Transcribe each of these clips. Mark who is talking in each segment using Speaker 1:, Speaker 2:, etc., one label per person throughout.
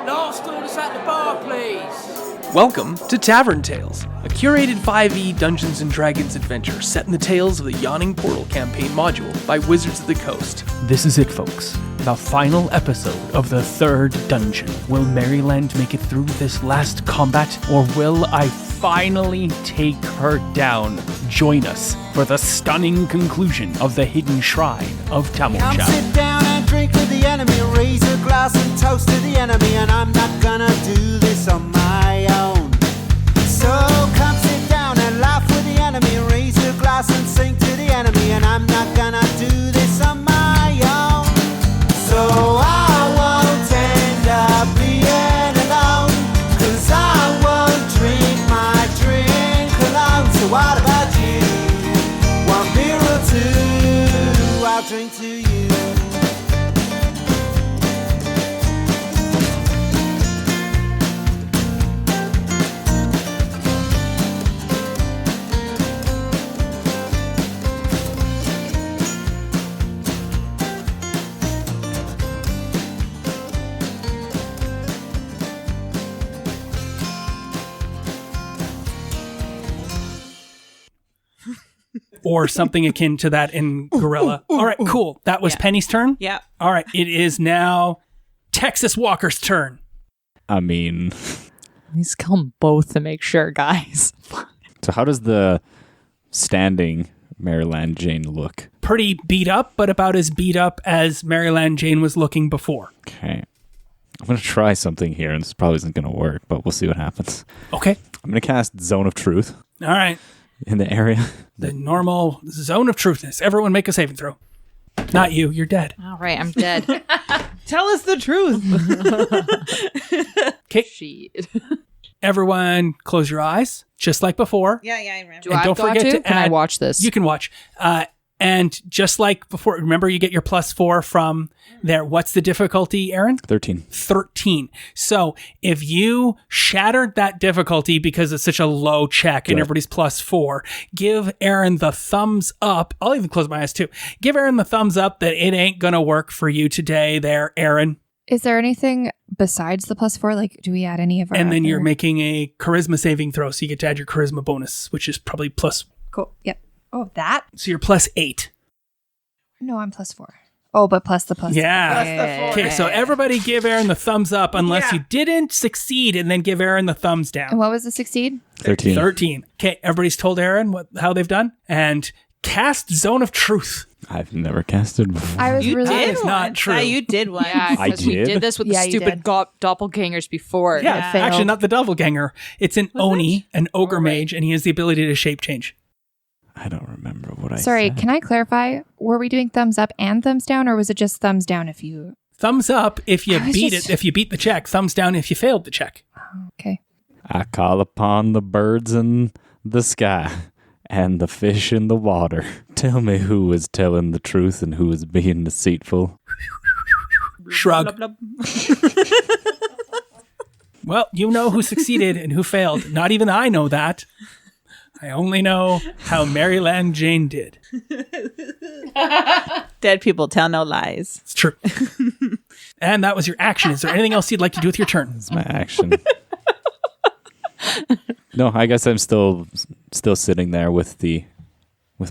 Speaker 1: Last orders at the bar, please.
Speaker 2: Welcome to Tavern Tales, a curated 5e Dungeons & Dragons adventure set in the tales of the Yawning Portal campaign module by Wizards of the Coast.
Speaker 3: This is it, folks. The final episode of the third dungeon. Will Maryland make it through this last combat, or will I finally take her down? Join us for the stunning conclusion of the hidden shrine of
Speaker 4: Come
Speaker 3: Tamoachan.
Speaker 4: sit down and drink with the enemy, raise a glass and toast to the enemy, and I'm not gonna do this on my own. So come sit down and laugh with the enemy, raise a glass and sing to the enemy, and I'm not gonna do this on my own. So I won't end up being alone, 'cause I won't drink my drink alone. So what about you? One beer or two, I'll drink to you.
Speaker 2: Or something akin to that in Gorilla. All right, cool. That was Penny's turn?
Speaker 5: Yeah.
Speaker 2: All right, it is now Texas Walker's turn.
Speaker 6: I mean,
Speaker 5: Please come both to make sure, guys.
Speaker 6: so how does the standing Maryland Jane look?
Speaker 2: Pretty beat up, but about as beat up as Maryland Jane was looking before.
Speaker 6: Okay. I'm going to try something here, and this probably isn't going to work, but we'll see what happens.
Speaker 2: Okay.
Speaker 6: I'm going to cast Zone of Truth
Speaker 2: All right.
Speaker 6: in the area.
Speaker 2: The normal zone of truthness. Everyone make a saving throw. Not you. You're dead.
Speaker 5: All right, I'm dead.
Speaker 7: Tell us the truth.
Speaker 2: Okay.
Speaker 5: Shit.
Speaker 2: Everyone close your eyes, just like before.
Speaker 7: Yeah, I remember.
Speaker 5: Do
Speaker 2: And
Speaker 5: I
Speaker 2: don't
Speaker 5: got
Speaker 2: forget to
Speaker 5: Can I
Speaker 2: add-
Speaker 5: watch this?
Speaker 2: You can watch. And just like before, remember you get your +4 from there. What's the difficulty, Aaron?
Speaker 6: 13.
Speaker 2: 13. So if you shattered that difficulty because it's such a low check and
Speaker 6: Good.
Speaker 2: everybody's +4, give Aaron the thumbs up. I'll even close my eyes too. Give Aaron the thumbs up that it ain't going to work for you today there, Aaron.
Speaker 8: Is there anything besides the +4? Like, do we add any of our
Speaker 2: And then you're
Speaker 8: other-
Speaker 2: making a charisma saving throw. So you get to add your charisma bonus, which is probably plus.
Speaker 8: Cool. Yep. Oh, that?
Speaker 2: So you're +8.
Speaker 8: No, I'm +4. Oh, but plus the plus.
Speaker 2: Yeah. Okay, so everybody give Aaron the thumbs up unless you didn't succeed, and then give Aaron the thumbs down.
Speaker 8: And what was the succeed?
Speaker 6: 13.
Speaker 2: 13. Okay, everybody's told Aaron how they've done. And cast Zone of Truth.
Speaker 6: I've never casted before.
Speaker 8: I was
Speaker 7: You
Speaker 8: really...
Speaker 7: did
Speaker 2: That is not
Speaker 7: one.
Speaker 2: true.
Speaker 7: Yeah, you did one.
Speaker 5: Yeah,
Speaker 6: I
Speaker 5: because we
Speaker 6: did?
Speaker 5: did this with
Speaker 8: Yeah,
Speaker 5: the
Speaker 8: you
Speaker 5: stupid
Speaker 8: did.
Speaker 5: doppelgangers before.
Speaker 2: Yeah,
Speaker 8: failed.
Speaker 2: actually not the doppelganger. It's an Oni, an ogre mage, and he has the ability to shape change.
Speaker 6: I don't remember what I
Speaker 8: Sorry,
Speaker 6: said.
Speaker 8: can I clarify? Were we doing thumbs up and thumbs down, or was it just thumbs down if you...
Speaker 2: Thumbs up if you
Speaker 8: I was
Speaker 2: beat
Speaker 8: just-
Speaker 2: it, if you beat the check. Thumbs down if you failed the check.
Speaker 8: Okay.
Speaker 6: I call upon the birds in the sky and the fish in the water. Tell me who is telling the truth and who is being deceitful.
Speaker 2: Shrug. Well, you know who succeeded and who failed. Not even I know that. I only know how Maryland Jane did.
Speaker 7: Dead people tell no lies.
Speaker 2: It's true. And that was your action. Is there anything else you'd like to do with your turn?
Speaker 6: That's my action. No, I guess I'm still sitting there with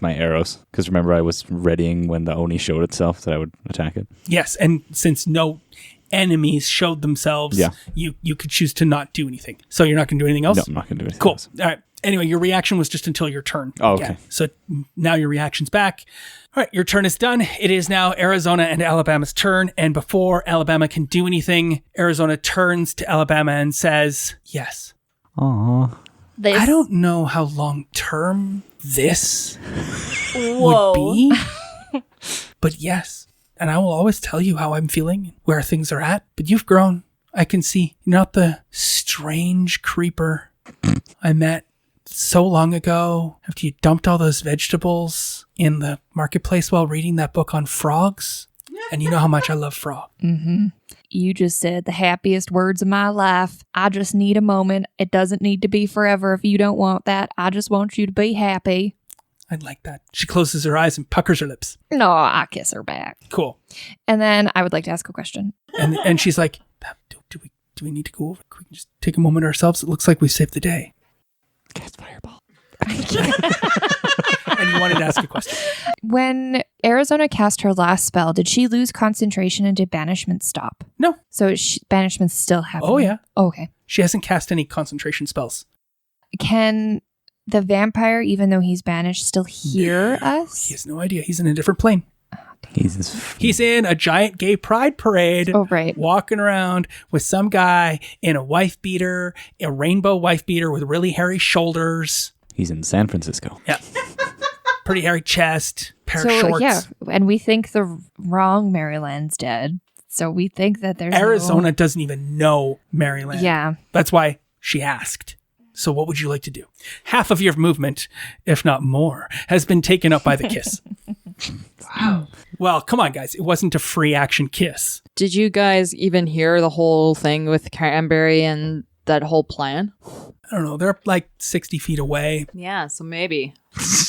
Speaker 6: my arrows. Because remember, I was readying when the Oni showed itself that I would attack it.
Speaker 2: Yes, and since no enemies showed themselves,
Speaker 6: Yeah.
Speaker 2: you could choose to not do anything. So you're not going to do anything else?
Speaker 6: No, I'm not going to do anything
Speaker 2: Cool.
Speaker 6: else.
Speaker 2: All right. Anyway, your reaction was just until your turn.
Speaker 6: Oh, okay.
Speaker 2: So now your reaction's back. All right, your turn is done. It is now Arizona and Alabama's turn. And before Alabama can do anything, Arizona turns to Alabama and says, yes.
Speaker 6: Aww.
Speaker 2: I don't know how long term this
Speaker 7: Whoa.
Speaker 2: would be, but yes. And I will always tell you how I'm feeling, where things are at. But you've grown. I can see. You're not the strange creeper I met so long ago after you dumped all those vegetables in the marketplace while reading that book on frogs. And you know how much I love frog.
Speaker 8: Mm-hmm. You just said the happiest words of my life. I just need a moment. It doesn't need to be forever if you don't want that. I just want you to be happy.
Speaker 2: I'd like that. She closes her eyes and puckers her lips.
Speaker 8: No, I kiss her back.
Speaker 2: Cool.
Speaker 8: And then I would like to ask a question.
Speaker 2: And she's like, Do we need to go over? Can we just take a moment ourselves? It looks like we saved the day.
Speaker 6: Cast fireball.
Speaker 2: And you wanted to ask a question.
Speaker 8: When Arizona cast her last spell, did she lose concentration and did banishment stop?
Speaker 2: No.
Speaker 8: So banishment's still happening?
Speaker 2: Oh, yeah.
Speaker 8: Oh, okay.
Speaker 2: She hasn't cast any concentration spells.
Speaker 8: Can the vampire, even though he's banished, still hear us?
Speaker 2: He has no idea. He's in a different plane.
Speaker 6: He's
Speaker 2: in a giant gay pride parade.
Speaker 8: Oh, right.
Speaker 2: Walking around with some guy in a wife beater, a rainbow wife beater with really hairy shoulders.
Speaker 6: He's in San Francisco.
Speaker 2: Yeah. Pretty hairy chest, pair of shorts.
Speaker 8: Yeah, and we think the wrong Maryland's dead. So we think that there's
Speaker 2: Arizona doesn't even know Maryland.
Speaker 8: Yeah.
Speaker 2: That's why she asked. So what would you like to do? Half of your movement, if not more, has been taken up by the kiss. Wow. Well, come on, guys. It wasn't a free action kiss.
Speaker 5: Did you guys even hear the whole thing with Cranberry and that whole plan?
Speaker 2: I don't know. They're like 60 feet away.
Speaker 5: Yeah, so maybe.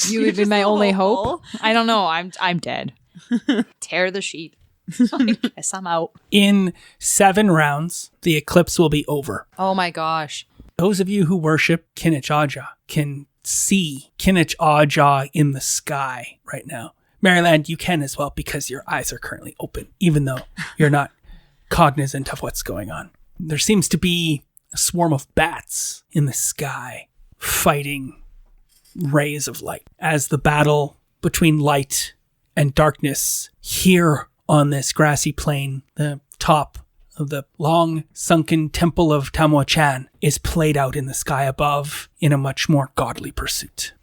Speaker 5: You would be my only hope. I don't know. I'm dead. Tear the sheet. I guess I'm out.
Speaker 2: In 7 rounds, the eclipse will be over.
Speaker 5: Oh my gosh.
Speaker 2: Those of you who worship Kinich Aja can see Kinich Aja in the sky right now. Maryland, you can as well because your eyes are currently open, even though you're not cognizant of what's going on. There seems to be a swarm of bats in the sky fighting rays of light as the battle between light and darkness here on this grassy plain, the top of the long sunken temple of Tamoachan is played out in the sky above in a much more godly pursuit.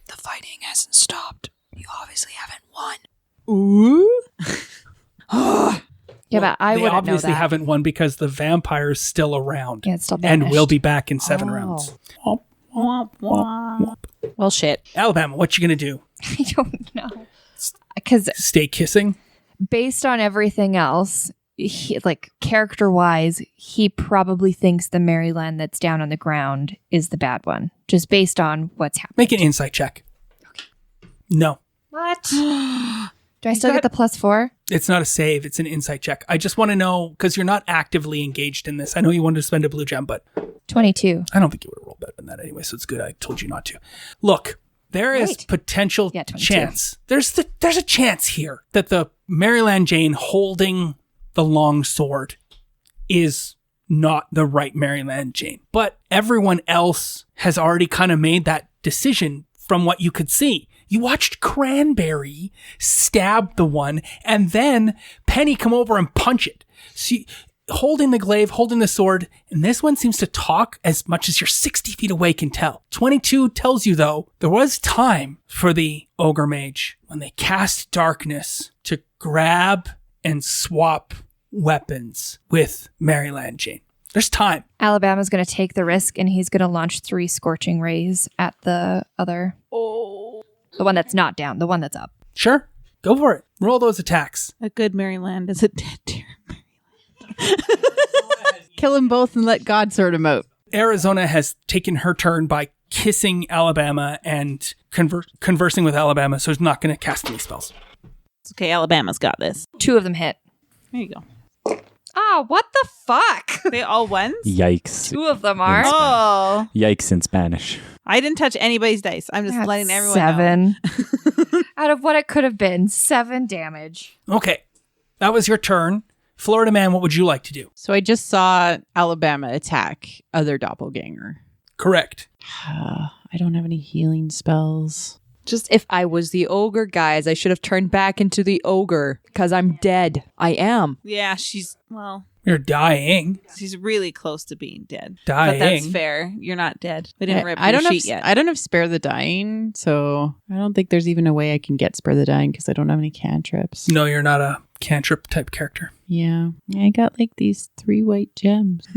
Speaker 1: The fighting hasn't stopped. You obviously haven't won.
Speaker 5: Ooh.
Speaker 8: Yeah, but I
Speaker 2: They
Speaker 8: wouldn't know
Speaker 2: obviously
Speaker 8: that.
Speaker 2: haven't won because the vampire's still around.
Speaker 8: Yeah, it's still
Speaker 2: and
Speaker 8: banished.
Speaker 2: will be back in 7
Speaker 5: Oh.
Speaker 2: rounds.
Speaker 5: Well, shit.
Speaker 2: Alabama, what you gonna do?
Speaker 8: I don't know. Because
Speaker 2: Stay kissing?
Speaker 8: based on everything else, like character-wise, he probably thinks the Maryland that's down on the ground is the bad one, just based on what's happening.
Speaker 2: Make an insight check. No,
Speaker 8: What? Do I still get the +4?
Speaker 2: it's not a save. It's an insight check. I just want to know, because you're not actively engaged in this. I know you wanted to spend a blue gem, but
Speaker 8: 22.
Speaker 2: I don't think you would have rolled better than that anyway, so it's good I told you not to. Look, there is
Speaker 8: Right.
Speaker 2: potential
Speaker 8: Yeah, 22.
Speaker 2: chance. There's a chance here that the Maryland Jane holding the long sword is not the right Maryland Jane. But everyone else has already kind of made that decision from what you could see. You watched Cranberry stab the one and then Penny come over and punch it. See, holding the glaive, holding the sword, and this one seems to talk as much as you're 60 feet away can tell. 22 tells you, though, there was time for the Ogre Mage, when they cast darkness, to grab and swap weapons with Maryland Jane. There's time.
Speaker 8: Alabama's going to take the risk and he's going to launch 3 scorching rays at the other. Oh. The one that's not down, the one that's up.
Speaker 2: Sure, go for it. Roll those attacks.
Speaker 7: A good Maryland is a dead dear Maryland.
Speaker 9: Kill them both and let God sort them out.
Speaker 2: Arizona has taken her turn by kissing Alabama and conversing with Alabama, so is not going to cast any spells.
Speaker 7: It's okay, Alabama's got this.
Speaker 8: 2 of them hit.
Speaker 7: There you go.
Speaker 8: Oh, what the fuck?
Speaker 7: They all won?
Speaker 6: Yikes.
Speaker 8: 2 of them are.
Speaker 7: Oh,
Speaker 6: Yikes in Spanish.
Speaker 7: I didn't touch anybody's dice. I'm just
Speaker 8: That's
Speaker 7: letting everyone know.
Speaker 8: 7. Out of what it could have been, 7 damage.
Speaker 2: Okay, that was your turn. Florida Man, what would you like to do?
Speaker 9: So I just saw Alabama attack other doppelganger.
Speaker 2: Correct.
Speaker 9: I don't have any healing spells. Just if I was the ogre, guys, I should have turned back into the ogre because I'm dead. I am.
Speaker 7: Yeah, she's
Speaker 2: You're dying.
Speaker 7: she's really close to being dead.
Speaker 2: Dying.
Speaker 7: But that's fair. You're not dead. We didn't rip
Speaker 9: I
Speaker 7: your
Speaker 9: don't
Speaker 7: sheet
Speaker 9: have.
Speaker 7: yet.
Speaker 9: I don't have spare the dying, so I don't think there's even a way I can get spare the dying because I don't have any cantrips.
Speaker 2: No, you're not a cantrip type character.
Speaker 9: Yeah, I got like these 3 white gems.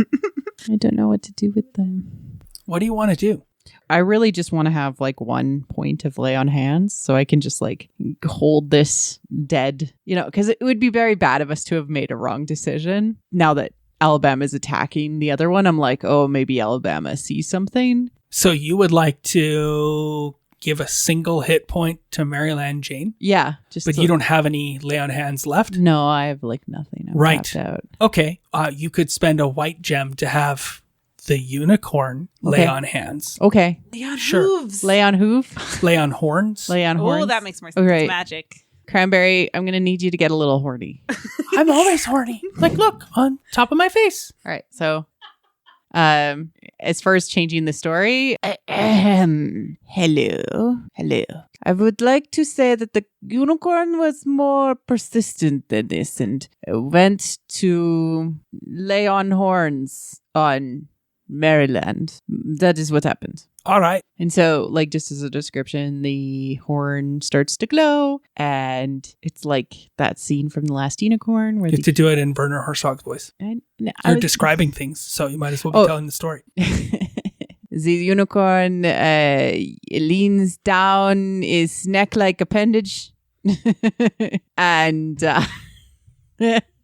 Speaker 9: I don't know what to do with them.
Speaker 2: What do you want to do?
Speaker 9: I really just want to have like 1 point of lay on hands so I can just like hold this dead, because it would be very bad of us to have made a wrong decision. Now that Alabama's attacking the other one, I'm like, oh, maybe Alabama sees something.
Speaker 2: So you would like to give a single hit point to Maryland Jane,
Speaker 9: Yeah.
Speaker 2: but you don't have any lay on hands left.
Speaker 9: No, I have like nothing. I'm
Speaker 2: Right.
Speaker 9: tapped out.
Speaker 2: Okay. You could spend a white gem to have the unicorn lay
Speaker 9: Okay.
Speaker 2: on hands.
Speaker 9: Okay.
Speaker 7: Leon
Speaker 2: Sure.
Speaker 7: hooves.
Speaker 9: Lay on hoof.
Speaker 2: Lay on horns.
Speaker 9: Lay on horns.
Speaker 7: Oh, that makes more sense.
Speaker 9: Oh, right.
Speaker 7: It's magic.
Speaker 9: Cranberry, I'm going to need you to get a little horny.
Speaker 2: I'm always horny. Like, look, on top of my face.
Speaker 9: All right. So, as far as changing the story, hello. I would like to say that the unicorn was more persistent than this and went to lay on horns on Maryland. That is what happened.
Speaker 2: All right.
Speaker 9: And so, like, just as a description, the horn starts to glow, and it's like that scene from The Last Unicorn where
Speaker 2: You have to do it in Werner Herzog's voice. You're describing things, so you might as well be telling the story.
Speaker 9: The unicorn leans down his neck-like appendage, and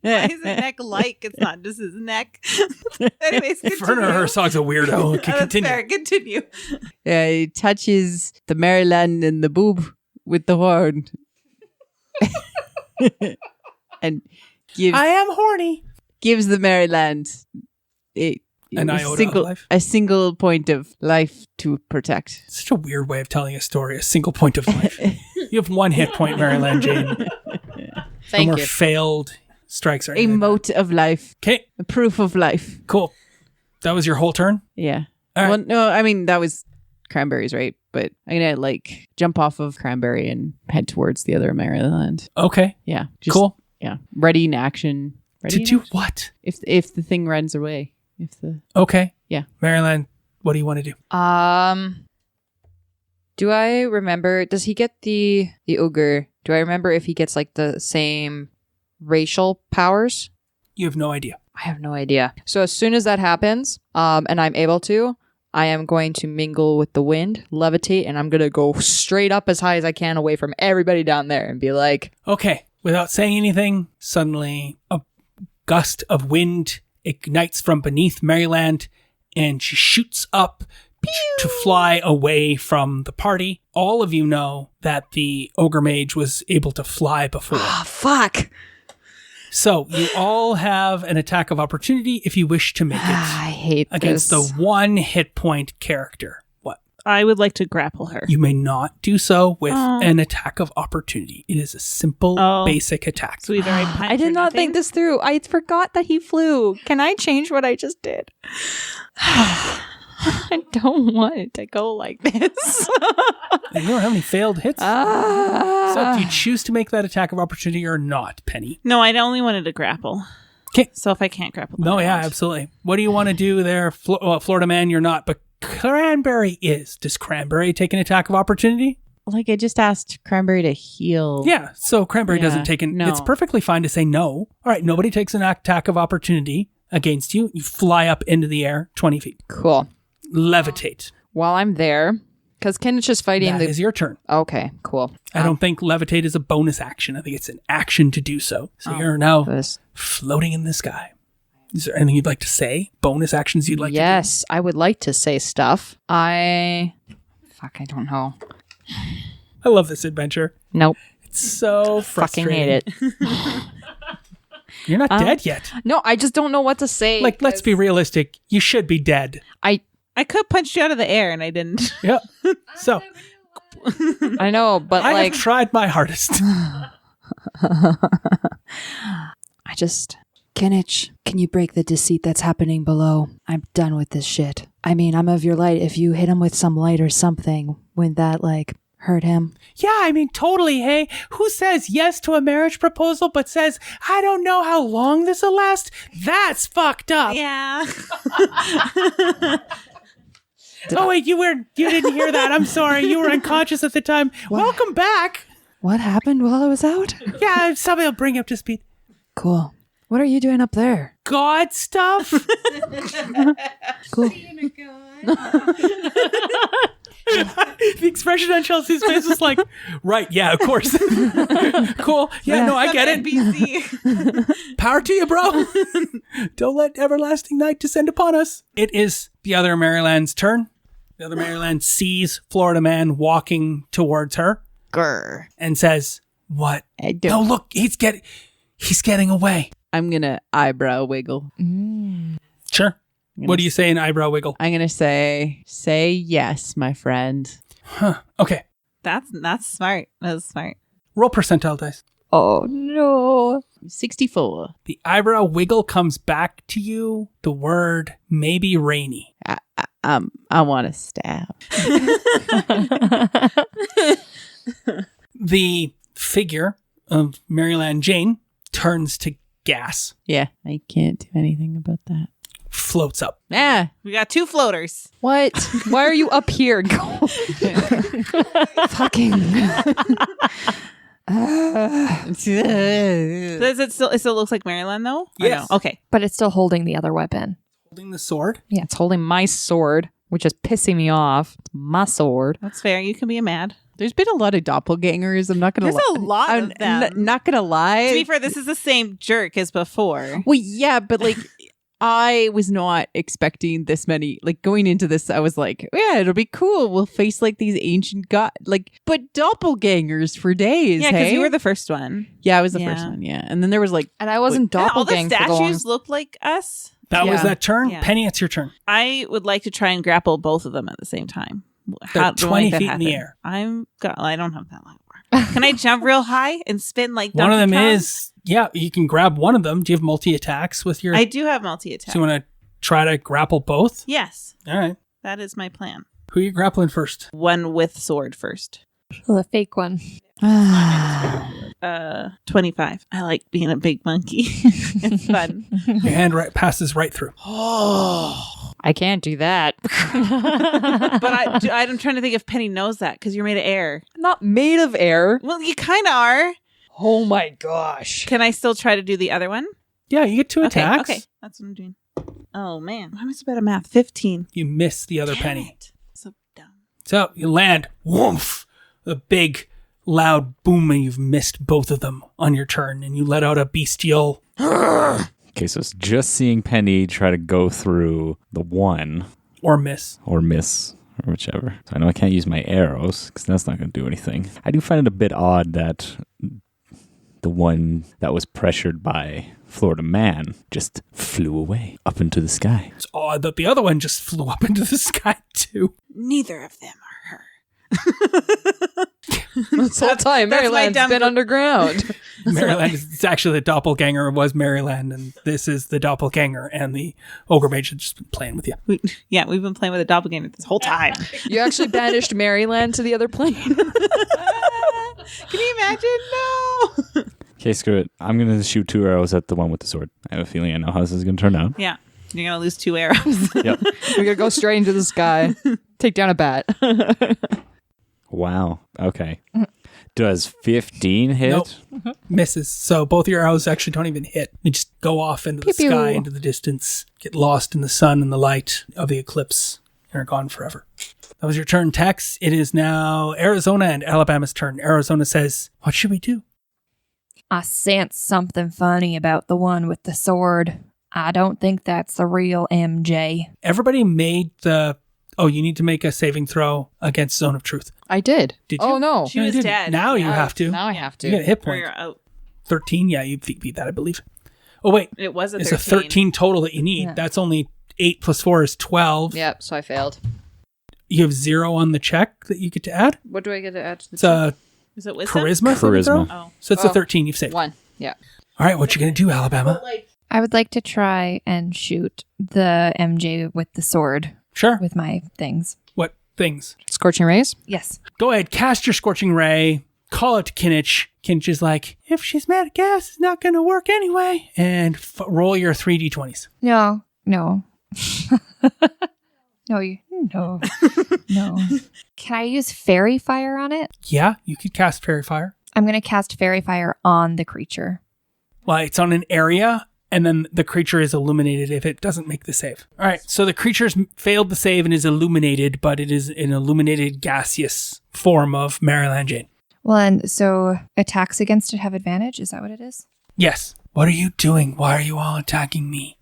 Speaker 7: Why is his neck like? It's not just his neck. Anyways, continue.
Speaker 2: Werner Herzog's a weirdo. Okay,
Speaker 7: That's
Speaker 2: continue.
Speaker 7: fair. Continue.
Speaker 9: he touches the Maryland and the boob with the horn, and
Speaker 2: I am horny.
Speaker 9: gives the Maryland
Speaker 2: An iota of life.
Speaker 9: a single point of life to protect.
Speaker 2: Such a weird way of telling a story. A single point of life. You have 1 hit point, Maryland Jane.
Speaker 5: Thank
Speaker 2: no more
Speaker 5: you.
Speaker 2: failed strikes or
Speaker 9: A
Speaker 2: anything.
Speaker 9: mote of life,
Speaker 2: Okay,
Speaker 9: a proof of life.
Speaker 2: cool. That was your whole turn?
Speaker 9: Yeah.
Speaker 2: All right.
Speaker 9: Well, no, I mean that was Cranberry's, right? But I'm gonna like jump off of Cranberry and head towards the other Maryland.
Speaker 2: Okay,
Speaker 9: Yeah.
Speaker 2: cool.
Speaker 9: Yeah. Ready in action. Ready
Speaker 2: To
Speaker 9: in
Speaker 2: do
Speaker 9: action?
Speaker 2: what?
Speaker 9: If the thing runs away. If the
Speaker 2: Okay.
Speaker 9: Yeah.
Speaker 2: Maryland, what do you want to do?
Speaker 5: Do I remember? Does he get the ogre? Do I remember if he gets like the same racial powers?
Speaker 2: You have no idea.
Speaker 5: I have no idea. So as soon as that happens, and I'm able to, I am going to mingle with the wind, levitate, and I'm gonna go straight up as high as I can away from everybody down there and be like,
Speaker 2: Okay. Without saying anything, suddenly a gust of wind ignites from beneath Maryland, and she shoots up to fly away from the party. All of you know that the ogre mage was able to fly before.
Speaker 5: "Ah, fuck!
Speaker 2: So you all have an attack of opportunity if you wish to make it
Speaker 5: I hate
Speaker 2: against
Speaker 5: this."
Speaker 2: the 1 hit point character. What?
Speaker 10: I would like to grapple her.
Speaker 2: You may not do so with an attack of opportunity. It is a simple, basic attack.
Speaker 10: So either I punch
Speaker 5: I did
Speaker 10: or
Speaker 5: not
Speaker 10: nothing?
Speaker 5: think this through. I forgot that he flew. Can I change what I just did? I don't want it to go like this.
Speaker 2: You don't have any failed hits.
Speaker 5: Ah.
Speaker 2: So do you choose to make that attack of opportunity or not, Penny?
Speaker 10: No, I only wanted to grapple.
Speaker 2: 'Kay.
Speaker 10: So if I can't grapple, then
Speaker 2: No,
Speaker 10: I
Speaker 2: yeah,
Speaker 10: won't.
Speaker 2: absolutely. What do you want to do there? Florida man, you're not, but Cranberry is. Does Cranberry take an attack of opportunity?
Speaker 9: like I just asked Cranberry to heal.
Speaker 2: Yeah, so Cranberry
Speaker 9: Yeah,
Speaker 2: doesn't take an...
Speaker 9: no.
Speaker 2: It's perfectly fine to say no. All right, nobody takes an attack of opportunity against you. You fly up into the air 20 feet.
Speaker 5: Cool.
Speaker 2: Levitate.
Speaker 5: While I'm there, because Ken is just fighting
Speaker 2: That is your turn.
Speaker 5: Okay, cool.
Speaker 2: I don't think levitate is a bonus action. I think it's an action to do so. So you're now
Speaker 5: This.
Speaker 2: floating in the sky. Is there anything you'd like to say? Bonus actions you'd like
Speaker 5: Yes, I would like to say stuff. I don't know.
Speaker 2: to do? I love this adventure.
Speaker 5: Nope.
Speaker 2: It's so
Speaker 5: Fucking
Speaker 2: frustrating.
Speaker 5: hate it.
Speaker 2: You're not dead yet.
Speaker 5: No, I just don't know what to say.
Speaker 2: Like, let's be realistic. You should be dead.
Speaker 10: I could punch you out of the air and I didn't.
Speaker 2: Yep. So,
Speaker 5: I know, but
Speaker 2: I
Speaker 5: like
Speaker 2: have tried my hardest.
Speaker 1: Kenich, can you break the deceit that's happening below? I'm done with this shit. I mean, I'm of your light. If you hit him with some light or something, wouldn't that, like, hurt him?
Speaker 2: Yeah, I mean, totally. Hey, who says yes to a marriage proposal but says, I don't know how long this will last? That's fucked up.
Speaker 10: Yeah.
Speaker 2: Oh, wait, you didn't hear that. I'm sorry. You were unconscious at the time. Welcome back.
Speaker 1: What happened while I was out?
Speaker 2: Yeah, somebody will bring you up to speed.
Speaker 1: Cool. What are you doing up there?
Speaker 2: God stuff.
Speaker 1: Cool.
Speaker 2: The expression on Chelsea's face was like, right, yeah, of course. Cool. Yeah, no, I get it.
Speaker 10: NPC.
Speaker 2: Power to you, bro. Don't let everlasting night descend upon us. It is the other Maryland's turn. The other Maryland sees Florida man walking towards her.
Speaker 9: Grr.
Speaker 2: And says, what?
Speaker 9: I don't.
Speaker 2: No, look, he's getting away.
Speaker 9: I'm going to eyebrow wiggle.
Speaker 2: Sure. What do you say in eyebrow wiggle?
Speaker 9: I'm going to say yes, my friend.
Speaker 2: Huh. Okay.
Speaker 10: That's smart. That's smart.
Speaker 2: Roll percentile dice.
Speaker 8: Oh no.
Speaker 9: 64.
Speaker 2: The eyebrow wiggle comes back to you. The word may be rainy.
Speaker 9: I want to stab.
Speaker 2: The figure of Maryland Jane turns to gas,
Speaker 9: Yeah, I can't do anything about that.
Speaker 2: floats up.
Speaker 9: Yeah.
Speaker 10: We got 2 floaters.
Speaker 5: What? Why are you up here? Fucking.
Speaker 10: Does it still looks like Maryland though? Or
Speaker 2: Yes.
Speaker 10: no? Okay.
Speaker 8: But it's still holding the other weapon.
Speaker 2: Holding the sword.
Speaker 5: Yeah, it's holding my sword, which is pissing me off. It's my sword.
Speaker 10: That's fair. You can be mad.
Speaker 9: There's been a lot of doppelgangers. I'm not going to lie.
Speaker 10: There's a lot
Speaker 9: I'm
Speaker 10: of them.
Speaker 9: not going to lie.
Speaker 10: To be fair, this is the same jerk as before.
Speaker 9: Well, yeah, but like I was not expecting this many. Like going into this, I was like, yeah, it'll be cool. We'll face like these ancient but doppelgangers for days.
Speaker 10: Yeah, because
Speaker 9: hey?
Speaker 10: you were the first one.
Speaker 9: Yeah, I was the
Speaker 10: Yeah.
Speaker 9: first one. Yeah, and then there was like,
Speaker 5: And I wasn't
Speaker 10: Yeah, all the
Speaker 5: doppelganger for the
Speaker 10: statues
Speaker 5: long.
Speaker 10: look like us.
Speaker 2: That was
Speaker 9: Yeah.
Speaker 2: that turn.
Speaker 10: Yeah.
Speaker 2: Penny, it's your turn.
Speaker 10: I would like to try and grapple both of them at the same time.
Speaker 2: They're
Speaker 10: do I
Speaker 2: 20
Speaker 10: make that
Speaker 2: feet in the
Speaker 10: happen?
Speaker 2: air.
Speaker 10: I don't have that long. Can I jump real high and spin like
Speaker 2: One of them
Speaker 10: Donkey Kong?
Speaker 2: is, yeah, you can grab one of them. Do you have multi-attacks with your...
Speaker 10: I do have multi-attack.
Speaker 2: So you want to try to grapple both?
Speaker 10: Yes,
Speaker 2: All right.
Speaker 10: that is my plan.
Speaker 2: Who are you grappling first?
Speaker 10: One with sword first.
Speaker 8: The fake one.
Speaker 10: 25. I like being a big monkey. It's fun.
Speaker 2: Your hand passes right through.
Speaker 5: I can't do that.
Speaker 10: But I'm trying to think if Penny knows that because you're made of air.
Speaker 5: I'm not made of air.
Speaker 10: Well, you kind of are.
Speaker 5: Oh my gosh.
Speaker 10: Can I still try to do the other one?
Speaker 2: Yeah, you get 2 attacks.
Speaker 10: Okay, that's what I'm doing. Oh man, I'm so bad at math. 15.
Speaker 2: You miss the other
Speaker 10: Damn
Speaker 2: penny.
Speaker 10: it. So dumb.
Speaker 2: So you land, woof, a big, loud boom, and you've missed both of them on your turn, and you let out a bestial.
Speaker 6: Okay, so it's just seeing Penny try to go through the one
Speaker 2: Or miss.
Speaker 6: or miss or whichever. So I know I can't use my arrows because that's not going to do anything. I do find it a bit odd that the one that was pressured by Florida man just flew away up into the sky.
Speaker 2: It's odd that the other one just flew up into the sky, too.
Speaker 10: Neither of them are her.
Speaker 5: This whole time,
Speaker 10: that's my
Speaker 5: Maryland's
Speaker 10: dumb-
Speaker 5: been underground.
Speaker 2: Maryland is actually the doppelganger was Maryland, and this is the doppelganger, and the ogre mage has just been playing with you.
Speaker 10: We've been playing with a doppelganger this whole time.
Speaker 5: You actually banished Maryland to the other plane.
Speaker 10: Can you imagine? No.
Speaker 6: Okay, screw it. I'm going to shoot 2 arrows at the one with the sword. I have a feeling I know how this is going to turn out.
Speaker 10: Yeah, you're gonna lose 2 arrows.
Speaker 6: Yep.
Speaker 5: We're gonna go straight into the sky. Take down a bat.
Speaker 6: Wow. Okay. Does 15 hit?
Speaker 2: Nope. Misses. So both your arrows actually don't even hit. They just go off into the
Speaker 5: Pew,
Speaker 2: sky,
Speaker 5: pew.
Speaker 2: into the distance, get lost in the sun and the light of the eclipse, and are gone forever. That was your turn, Tex. It is now Arizona and Alabama's turn. Arizona says, what should we do?
Speaker 8: I sense something funny about the one with the sword. I don't think that's the real MJ.
Speaker 2: Everybody made the... Oh, you need to make a saving throw against Zone of Truth.
Speaker 5: I did.
Speaker 2: Did you?
Speaker 5: Oh no.
Speaker 10: She
Speaker 2: No, you
Speaker 10: was
Speaker 2: didn't.
Speaker 10: dead.
Speaker 2: Now you
Speaker 10: Yeah.
Speaker 2: have to.
Speaker 5: Now I have
Speaker 2: You get a
Speaker 5: to.
Speaker 2: hit
Speaker 10: Or
Speaker 2: point.
Speaker 10: you're out.
Speaker 2: 13, yeah, you beat that, I believe. Oh, wait.
Speaker 10: It was a 13.
Speaker 2: It's a 13 total that you need.
Speaker 8: Yeah.
Speaker 2: That's only 8 plus 4 is 12.
Speaker 5: Yep, so I failed.
Speaker 2: You have 0 on the check that you get to add.
Speaker 5: What do I get to add to the
Speaker 2: It's a
Speaker 10: Is it wisdom?
Speaker 2: charisma. saving
Speaker 6: Charisma.
Speaker 2: throw?
Speaker 10: Oh.
Speaker 2: So it's a 13 you've saved.
Speaker 5: one? Yeah.
Speaker 2: All right, what you going to do, Alabama?
Speaker 8: I would like to try and shoot the MJ with the sword
Speaker 2: Sure.
Speaker 8: with my things.
Speaker 2: What things?
Speaker 5: Scorching rays?
Speaker 8: Yes.
Speaker 2: Go ahead, cast your Scorching Ray. Call it to Kinich. Kinich is like, if she's mad at gas, it's not going to work anyway. And roll your 3d20s.
Speaker 8: No. No, no. Can I use fairy fire on it?
Speaker 2: Yeah, you could cast Fairy Fire.
Speaker 8: I'm going to cast fairy fire on the creature.
Speaker 2: Well, it's on an area, and then the creature is illuminated if it doesn't make the save. All right, so the creature's failed the save and is illuminated, but it is an illuminated gaseous form of Maryland Jane.
Speaker 8: Well, and so attacks against it have advantage? Is that what it is?
Speaker 2: Yes. What are you doing? Why are you all attacking me?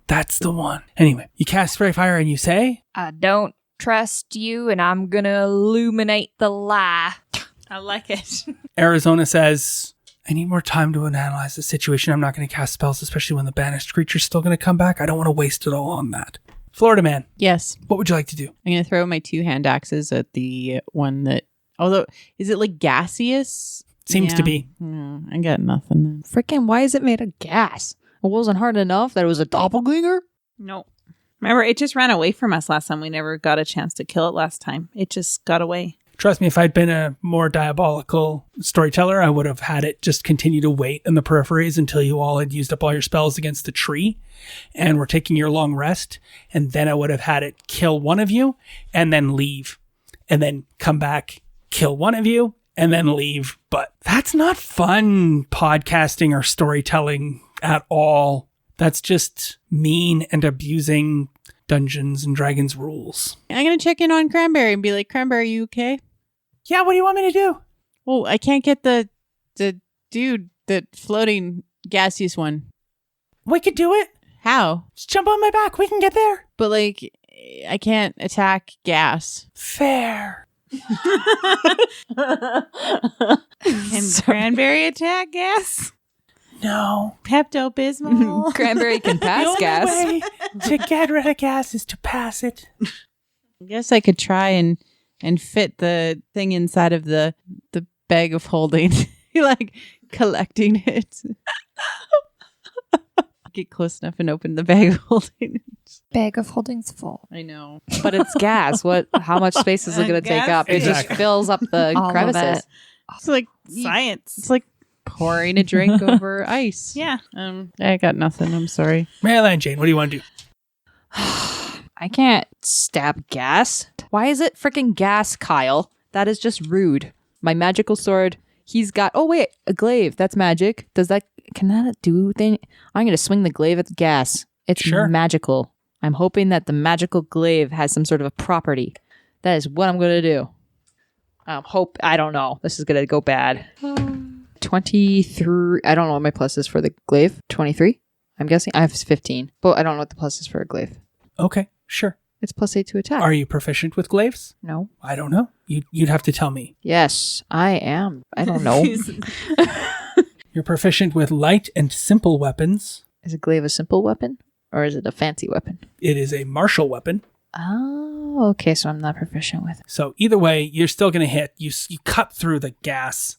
Speaker 2: That's the one. Anyway, you cast Fairy Fire and you say,
Speaker 8: I don't trust you, and I'm gonna illuminate the lie.
Speaker 10: I like it.
Speaker 2: Arizona says, I need more time to analyze the situation. I'm not going to cast spells, especially when the banished creature's still going to come back. I don't want to waste it all on that. Florida man,
Speaker 9: Yes.
Speaker 2: what would you like to do?
Speaker 9: I'm going to throw my 2 hand axes at the one that, although, is it like gaseous?
Speaker 2: Seems to be.
Speaker 9: No, I got nothing then.
Speaker 5: Freaking, why is it made of gas? It wasn't hard enough that it was a doppelganger?
Speaker 10: No. Remember, it just ran away from us last time. We never got a chance to kill it last time. It just got away.
Speaker 2: Trust me, if I'd been a more diabolical storyteller, I would have had it just continue to wait in the peripheries until you all had used up all your spells against the tree and were taking your long rest. And then I would have had it kill one of you and then leave. And then come back, kill one of you, and then leave. But that's not fun podcasting or storytelling at all. That's just mean and abusing Dungeons and Dragons rules.
Speaker 9: I'm going to check in on Cranberry and be like, Cranberry, you okay?
Speaker 2: Yeah, what do you want me to do?
Speaker 9: Oh, I can't get the dude, that floating gaseous one.
Speaker 2: We could do it.
Speaker 9: How?
Speaker 2: Just jump on my back. We can get there.
Speaker 9: But like, I can't attack gas.
Speaker 2: Fair.
Speaker 10: Can Cranberry attack gas?
Speaker 2: No.
Speaker 10: Pepto-Bismol.
Speaker 5: Cranberry can pass gas.
Speaker 2: The only way to get rid of gas is to pass it.
Speaker 9: I guess I could try and fit the thing inside of the bag of holding. Like collecting it. Get close enough and open the bag of holding.
Speaker 8: Bag of holding's full.
Speaker 9: I know.
Speaker 5: But it's gas. How much space is it going to take up? It
Speaker 2: Exactly.
Speaker 5: just fills up the
Speaker 8: All of
Speaker 5: crevices.
Speaker 8: it.
Speaker 9: It's like
Speaker 10: Science.
Speaker 9: It's like pouring a drink over ice.
Speaker 10: Yeah.
Speaker 9: I got nothing. I'm sorry.
Speaker 2: Maryland Jane, what do you want to do?
Speaker 5: I can't stab gas. Why is it freaking gas, Kyle? That is just rude. My magical sword, he's got... Oh, wait, a glaive. That's magic. Can that do thing? I'm going to swing the glaive at the gas. It's
Speaker 2: Sure.
Speaker 5: magical. I'm hoping that the magical glaive has some sort of a property. That is what I'm going to do. I don't know. This is going to go bad. 23. I don't know what my plus is for the glaive. 23? I'm guessing. I have 15. But I don't know what the plus is for a glaive.
Speaker 2: Okay, sure.
Speaker 5: It's +8 to attack.
Speaker 2: Are you proficient with glaives?
Speaker 5: No.
Speaker 2: I don't know. You'd have to tell me.
Speaker 5: Yes, I am. I don't know.
Speaker 2: You're proficient with light and simple weapons.
Speaker 5: Is a glaive a simple weapon? Or is it a fancy weapon?
Speaker 2: It is a martial weapon.
Speaker 5: Oh, okay. So I'm not proficient with it.
Speaker 2: So either way, you're still going to hit. You cut through the gas,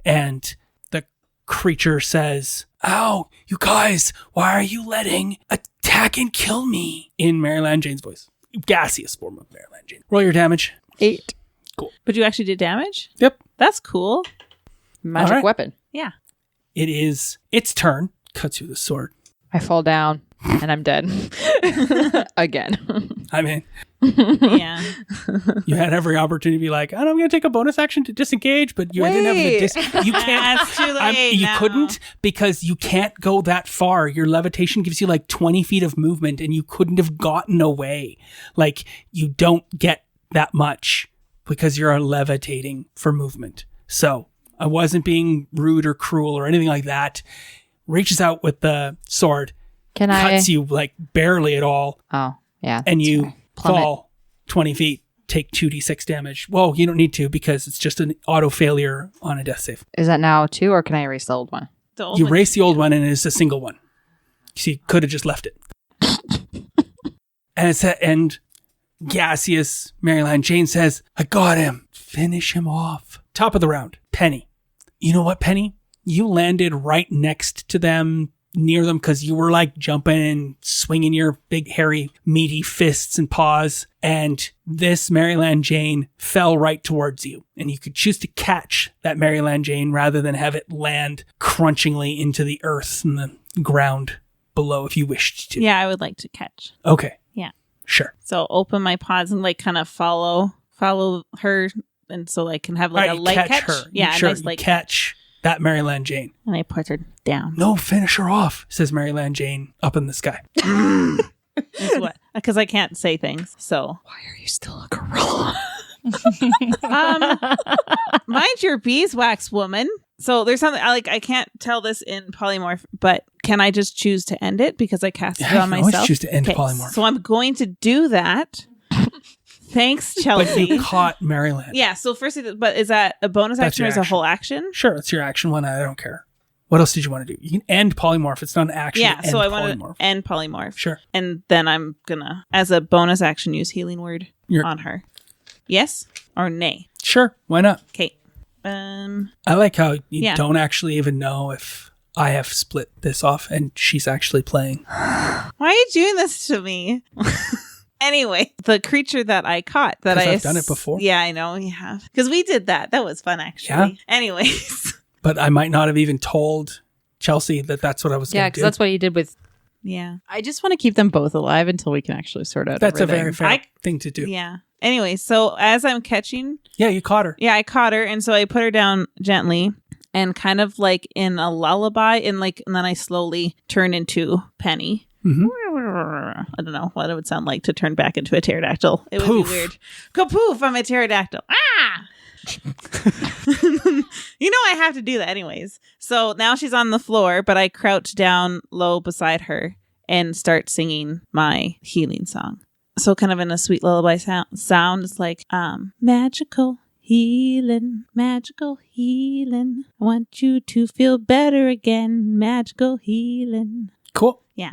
Speaker 2: and the creature says, "Ow, you guys, why are you letting attack and kill me?" In Maryland Jane's voice. Gaseous form of Maryland Jane. Roll your damage.
Speaker 5: 8.
Speaker 10: But you actually did damage?
Speaker 2: Yep.
Speaker 10: That's cool.
Speaker 5: Magic
Speaker 2: All right.
Speaker 5: weapon.
Speaker 10: Yeah.
Speaker 2: It is its turn. Cuts you the sword.
Speaker 5: I fall down and I'm dead. Again.
Speaker 2: I mean,
Speaker 10: Yeah.
Speaker 2: you had every opportunity to be like, I'm going to take a bonus action to disengage, but you didn't have the you can't.
Speaker 10: That's too late
Speaker 2: You
Speaker 10: now.
Speaker 2: couldn't, because you can't go that far. Your levitation gives you like 20 feet of movement, and you couldn't have gotten away. Like, you don't get that much because you're levitating for movement. So I wasn't being rude or cruel or anything like that. Reaches out with the sword,
Speaker 5: Can
Speaker 2: cuts you like barely at all,
Speaker 5: Oh, yeah.
Speaker 2: and you
Speaker 5: sorry. Plummet.
Speaker 2: fall 20 feet, take 2d6 damage. Well, you don't need to, because it's just an auto failure on a death save.
Speaker 5: Is that now 2 or can I erase the old one?
Speaker 10: The old
Speaker 2: You
Speaker 10: one-
Speaker 2: erase the old one, and it's a single one. So you could have just left it. And it's at end. Gaseous Maryland Jane says, "I got him. Finish him off." Top of the round, Penny. You know what, Penny? You landed right next to them, near them, because you were like jumping and swinging your big, hairy, meaty fists and paws. And this Maryland Jane fell right towards you. And you could choose to catch that Maryland Jane rather than have it land crunchingly into the earth and the ground below if you wished to.
Speaker 10: Yeah, I would like to catch.
Speaker 2: Okay.
Speaker 10: Yeah.
Speaker 2: Sure.
Speaker 10: So open my paws and like kind of follow her, and so I can have like
Speaker 2: All
Speaker 10: a
Speaker 2: right,
Speaker 10: light catch.
Speaker 2: her.
Speaker 10: Yeah,
Speaker 2: sure.
Speaker 10: a nice light
Speaker 2: Catch that Maryland Jane.
Speaker 10: And I put her down.
Speaker 2: No, finish her off, says Maryland Jane up in the sky.
Speaker 10: Is what? Because I can't say things. So
Speaker 5: Why are you still a gorilla?
Speaker 10: mind your beeswax, woman. So there's something I can't tell this in polymorph, but can I just choose to end it because I cast it
Speaker 2: Yeah,
Speaker 10: on
Speaker 2: you can always
Speaker 10: myself?
Speaker 2: choose to end
Speaker 10: Okay,
Speaker 2: polymorph.
Speaker 10: So I'm going to do that. Thanks,
Speaker 2: But
Speaker 10: Chelsea.
Speaker 2: you caught Maryland.
Speaker 10: Yeah, so first, but is that a bonus
Speaker 2: That's
Speaker 10: action or
Speaker 2: your
Speaker 10: is it a
Speaker 2: action.
Speaker 10: whole action?
Speaker 2: Sure, it's your action one. I don't care. What else did you want to do? You can end polymorph. It's not an action.
Speaker 10: Yeah,
Speaker 2: to
Speaker 10: so I
Speaker 2: end
Speaker 10: want
Speaker 2: polymorph.
Speaker 10: to end polymorph.
Speaker 2: Sure.
Speaker 10: And then I'm gonna, as a bonus action, use healing word
Speaker 2: You're-
Speaker 10: on her. Yes or nay?
Speaker 2: Sure. Why not?
Speaker 10: Okay.
Speaker 2: I like how you don't actually even know if I have split this off and she's actually playing.
Speaker 10: Why are you doing this to me? Anyway, the creature that I caught that
Speaker 2: 'Cause
Speaker 10: I
Speaker 2: I've done it before.
Speaker 10: Yeah, I know you have. Because we did that. That was fun, actually.
Speaker 2: Yeah.
Speaker 10: Anyways.
Speaker 2: But I might not have even told Chelsea that that's what I was
Speaker 5: Yeah,
Speaker 2: going to
Speaker 5: because
Speaker 2: do.
Speaker 5: that's what you did with.
Speaker 10: Yeah.
Speaker 9: I just want to keep them both alive until we can actually sort out
Speaker 2: That's
Speaker 9: everything.
Speaker 2: a very fair thing to do.
Speaker 10: Yeah. Anyway, so as I'm catching,
Speaker 2: Yeah, you caught her.
Speaker 10: yeah, I caught her, and so I put her down gently, and kind of like in a lullaby, and then I slowly turn into Penny.
Speaker 2: Mhm.
Speaker 10: I don't know what it would sound like to turn back into a pterodactyl. It would
Speaker 2: Poof.
Speaker 10: be weird. Kapoof! I'm a pterodactyl. Ah! You know I have to do that anyways. So now she's on the floor, but I crouch down low beside her and start singing my healing song. So kind of in a sweet lullaby sound. It's like, magical healing, magical healing. I want you to feel better again, magical healing.
Speaker 2: Cool.
Speaker 10: Yeah.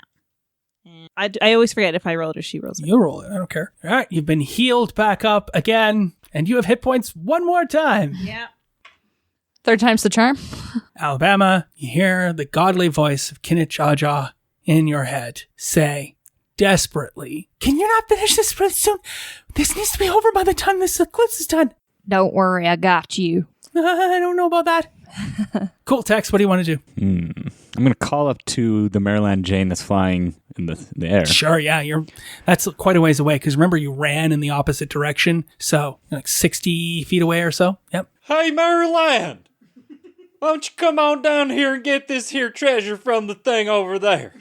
Speaker 10: And I always forget if I rolled or she rolls it.
Speaker 2: You roll it. I don't care. All right. You've been healed back up again, and you have hit points one more time.
Speaker 10: Yeah.
Speaker 5: Third time's the charm.
Speaker 2: Alabama, you hear the godly voice of Kinich Aja in your head say desperately, "Can you not finish this really soon? This needs to be over by the time this eclipse is done."
Speaker 8: Don't worry, I got you.
Speaker 2: I don't know about that. Cool, Tex. What do you want to do?
Speaker 6: I'm going to call up to the Maryland Jane that's flying in the air.
Speaker 2: Sure, yeah, that's quite a ways away because remember you ran in the opposite direction, so like 60 feet away or so. Yep.
Speaker 11: Hey, Maryland! Why don't you come on down here and get this here treasure from the thing over there?